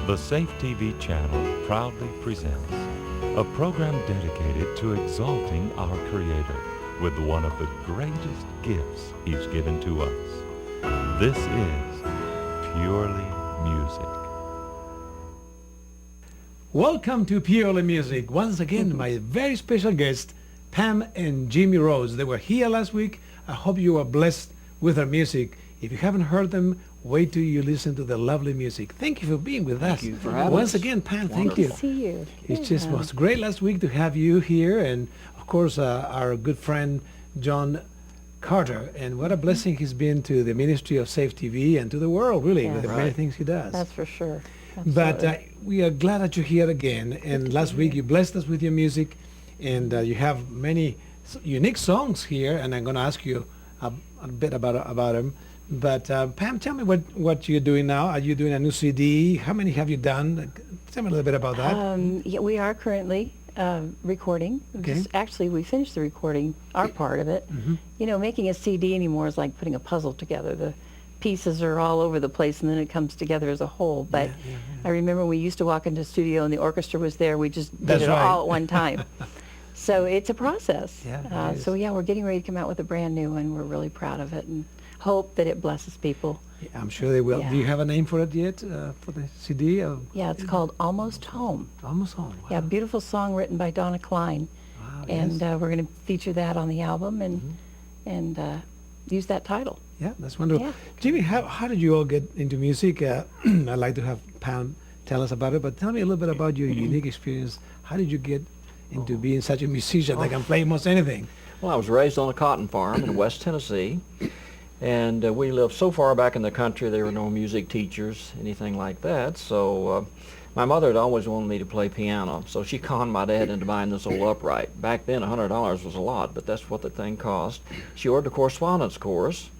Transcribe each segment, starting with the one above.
The Safe TV channel proudly presents a program dedicated to exalting our Creator with one of the greatest gifts He's given to us. This is Purely Music. Welcome to Purely Music. Once again, my very special guest, Pam and Jimmy Rhodes. They were here last week. I hope you are blessed with their music. If you haven't heard them, wait till you listen to the lovely music. Thank you for being with us. Thank you for having Once us. again, Pam, Wonderful. thank you. Good to see you. It just was great last week to have you here, and of course our good friend John Carter. And what a blessing he's been to the ministry of Safe TV and to the world, really, Yeah. with the Right. many things he does. That's for sure. But Absolutely. we are glad that you're here again. And to last be week here. you blessed us with your music, and you have many unique songs here. And I'm going to ask you a bit about them. But Pam, tell me what you're doing now. Are you doing a new CD? How many have you done? Tell me a little bit about that. Yeah, we are currently recording. Okay. Actually, we finished the recording, our part of it. Mhm. You know, making a CD anymore is like putting a puzzle together. The pieces are all over the place, and then it comes together as a whole. But Yeah. I remember we used to walk into the studio, and the orchestra was there. We just did That's it right. all at one time. So it's a process. Yeah, it So is. yeah, we're getting ready to come out with a brand new one. We're really proud of it, and hope that it blesses people. Yeah, I'm sure they will. Yeah. Do you have a name for it yet, for the CD? Yeah, it's called Almost Home. Almost Home. Wow. Yeah, beautiful song written by Donna Klein, Wow, and yes. we're going to feature that on the album and use that title. Yeah, that's wonderful. Yeah. Jimmy, how did you all get into music? I'd like to have Pam tell us about it, but tell me a little bit about your unique experience. How did you get into being such a musician that can play most anything? Well, I was raised on a cotton farm in West Tennessee, and we lived so far back in the country there were no music teachers, anything like that. So my mother had always wanted me to play piano, so she conned my dad into buying this old upright. Back then, $100 was a lot, but that's what the thing cost. She ordered a correspondence course,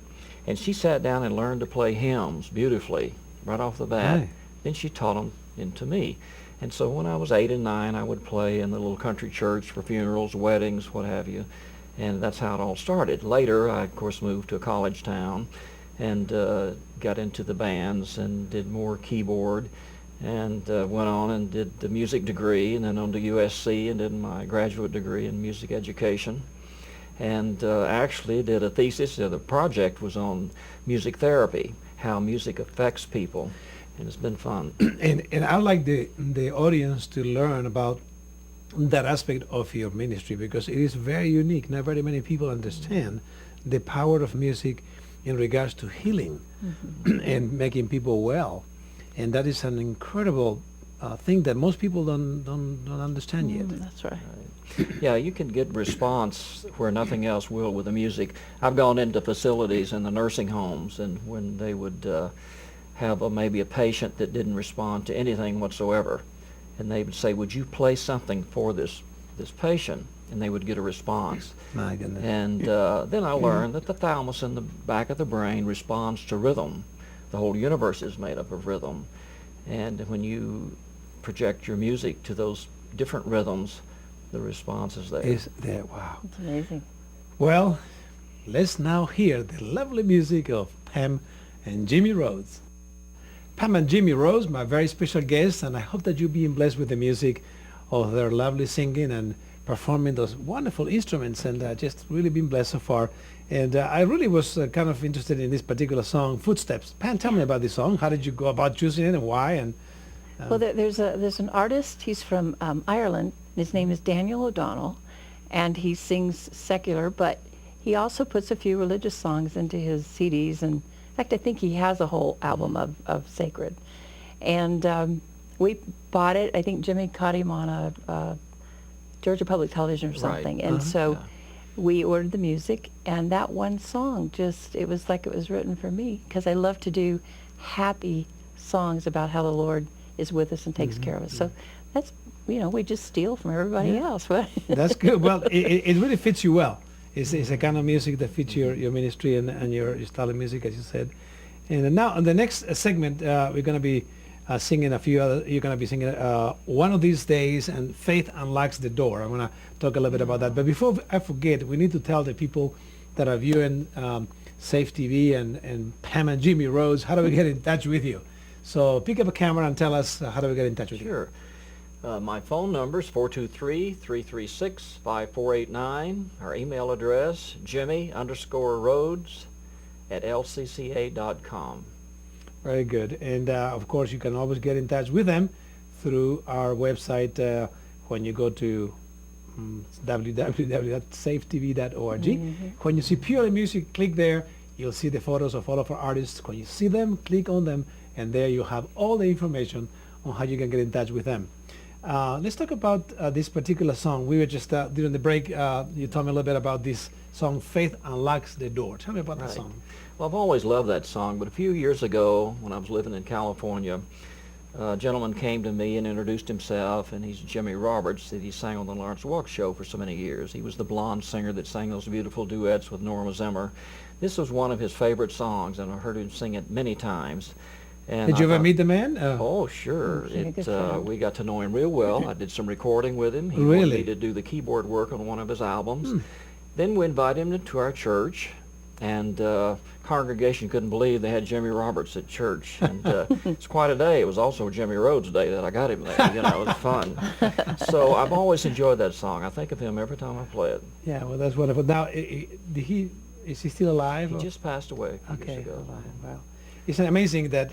and she sat down and learned to play hymns beautifully right off the bat. Right. Then she taught them into me. And so when I was 8 and 9, I would play in the little country church for funerals, weddings, what have you. And that's how it all started. Later, I, of course, moved to a college town and got into the bands and did more keyboard and went on and did the music degree and then on to USC and did my graduate degree in music education. And actually did a thesis. The project was on music therapy, how music affects people. And it's been fun. And I'd like the audience to learn about that aspect of your ministry because it is very unique. Not very many people understand the power of music in regards to healing and making people well. And that is an incredible thing that most people don't understand yet. That's right. Yeah, you can get response where nothing else will with the music. I've gone into facilities in the nursing homes, and when they would have maybe a patient that didn't respond to anything whatsoever, and they would say, "Would you play something for this patient?" And they would get a response. My goodness. And then I learned that the thalamus in the back of the brain responds to rhythm. The whole universe is made up of rhythm. And when you project your music to those different rhythms, the response is there. Is there? Wow. It's amazing. Well, let's now hear the lovely music of Pam and Jimmy Rhodes. Pam and Jimmy Rhodes, my very special guests, and I hope that you're being blessed with the music of their lovely singing and performing those wonderful instruments, and just really been blessed so far. And I really was kind of interested in this particular song, Footsteps. Pam, tell me about this song. How did you go about choosing it and why? And Well, there's an artist. He's from Ireland. His name is Daniel O'Donnell, and he sings secular, but he also puts a few religious songs into his CDs. And in fact, I think he has a whole album of sacred. And we bought it. I think Jimmy caught him on a Georgia Public Television or Right. something. And Uh-huh. so Yeah. we ordered the music, and that one song it was like it was written for me, because I love to do happy songs about how the Lord is with us and takes care of us. So that's, we just steal from everybody Yeah. else. But that's good. Well, it really fits you well. It's a kind of music that fits your ministry and your style of music, as you said. And now, in the next segment, we're going to be singing a few other. You're going to be singing One of These Days and Faith Unlocks the Door. I'm going to talk a little bit about that. But before I forget, we need to tell the people that are viewing Safe TV and Pam and Jimmy Rhodes, how do we get in touch with you? So pick up a camera and tell us how do we get in touch with you. Sure. My phone number is 423-336-5489. Our email address, Jimmy_Rhodes@lcca.com. Very good. And of course, you can always get in touch with them through our website when you go to www.safetv.org. When you see Purely Music, click there. You'll see the photos of all of our artists. When you see them, click on them, and there you have all the information on how you can get in touch with them. Let's talk about this particular song. We were just during the break. You told me a little bit about this song, "Faith Unlocks the Door." Tell me about that song. Well, I've always loved that song, but a few years ago, when I was living in California, a gentleman came to me and introduced himself, and he's Jimmy Roberts, that he sang on the Lawrence Welk Show for so many years. He was the blonde singer that sang those beautiful duets with Norma Zimmer. This was one of his favorite songs, and I heard him sing it many times. And Did you ever meet the man? Oh, sure. We got to know him real well. I did some recording with him. He Really? wanted me to do the keyboard work on one of his albums. Then we invited him to our church, and congregation couldn't believe they had Jimmy Roberts at church. And it's quite a day. It was also Jimmy Rhodes Day that I got him there. You know, it was fun. So I've always enjoyed that song. I think of him every time I play it. Yeah, well, that's wonderful. Now, is he still alive? He or? just passed away a few Okay, years ago. wow. It's amazing that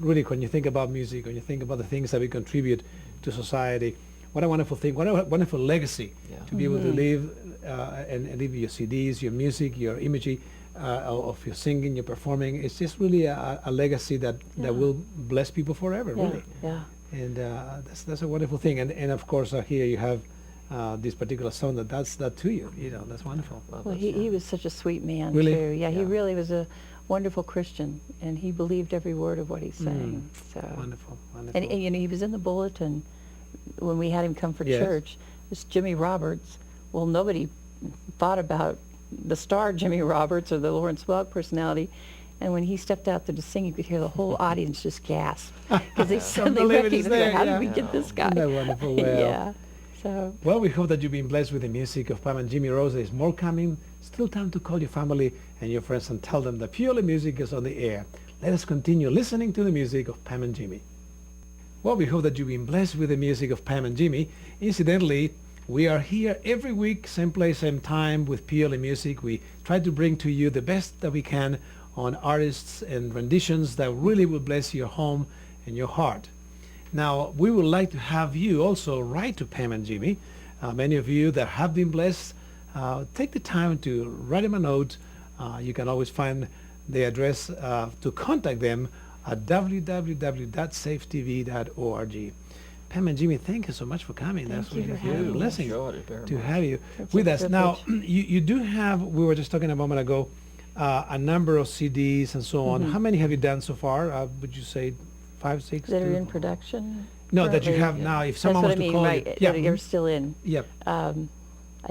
really when you think about music, when you think about the things that we contribute to society, what a wonderful thing, what a wonderful legacy to be able to leave and leave your CDs, your music, your imagery of your singing, your performing. It's just really a legacy that will bless people forever, really. Yeah. And that's a wonderful thing. And of course, here you have this particular song that does that to you. You know, that's wonderful. Well, he was such a sweet man, Really? too. Yeah, he Yeah. really was a wonderful Christian, and he believed every word of what he sang. So, Wonderful, wonderful. and you know, he was in the bulletin when we had him come for Yes. church. This Jimmy Roberts. Well, nobody thought about the star Jimmy Roberts or the Lawrence Welk personality. And when he stepped out there to sing, you could hear the whole audience just gasp because they suddenly believe it is recognized, there, how yeah. did we get this guy? Isn't that wonderful? Well, Yeah. So, Well, we hope that you've been blessed with the music of Pam and Jimmy Rhodes. There's more coming. Still time to call your family and your friends and tell them that Purely Music is on the air. Let us continue listening to the music of Pam and Jimmy. Well, we hope that you've been blessed with the music of Pam and Jimmy. Incidentally, we are here every week, same place, same time with Purely Music. We try to bring to you the best that we can on artists and renditions that really will bless your home and your heart. Now, we would like to have you also write to Pam and Jimmy. Many of you that have been blessed, take the time to write them a note. You can always find the address to contact them at www.safetv.org. Pam and Jimmy, thank you so much for coming. Thank That's you really for having a me. blessing Enjoyed it very to much. have you It's with a us. Now, privilege. you do have, we were just talking a moment ago, a number of CDs and so on. How many have you done so far? Would you say 5, 6? that are two? in production? No, that you currently? have now. If That's someone what was I mean, to call right, you. that are still in. Yep. I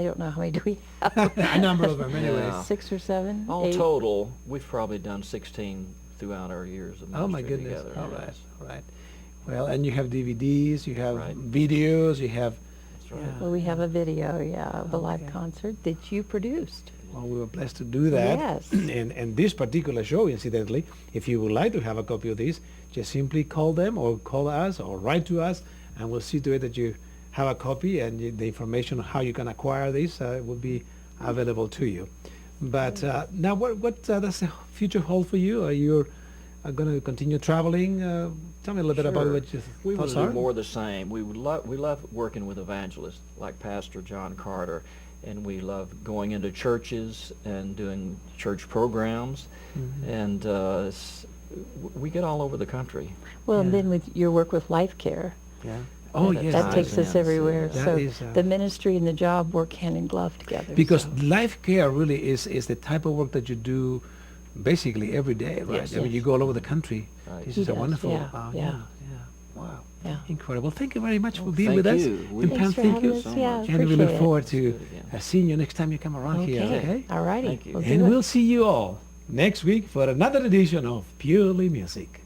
don't know how many do we have? A number of them, anyways. Yeah. 6 or 7? All 8? total, we've probably done 16 throughout our years of Oh my ministry goodness! together. All right, Yes. all right. Well, and you have DVDs, you have Right. videos, you have. That's right. Yeah. Well, we have a video, of a live Okay. concert that you produced. Well, we were blessed to do that. Yes. And this particular show, incidentally, if you would like to have a copy of this, just simply call them or call us or write to us, and we'll see to it that you have a copy, and the information on how you can acquire this will be available to you. But now, what does the future hold for you? Are you going to continue traveling? Tell me a little bit about Sure. what your We want thoughts to do are. more of the same. We love working with evangelists like Pastor John Carter, and we love going into churches and doing church programs, and we get all over the country. Well, and Yeah. then with your work with Life Care, Yeah. Oh, that yes. that ties takes us in. everywhere. That So is, the ministry and the job work hand in glove together. Because so. life care really is the type of work that you do basically every day, right? Yes. I mean, you go all over the country. Right. This He is a does, wonderful, yeah, yeah. yeah. Wow. Yeah. Incredible. Thank you very much for Oh, being thank with us. you. We- And Thanks Pam, for thank having you. us. so Yeah, much. And we appreciate look it. forward Let's to do it again. seeing you next time you come around here, okay? All righty. Thank you. We'll do And it. we'll see you all next week for another edition of Purely Music.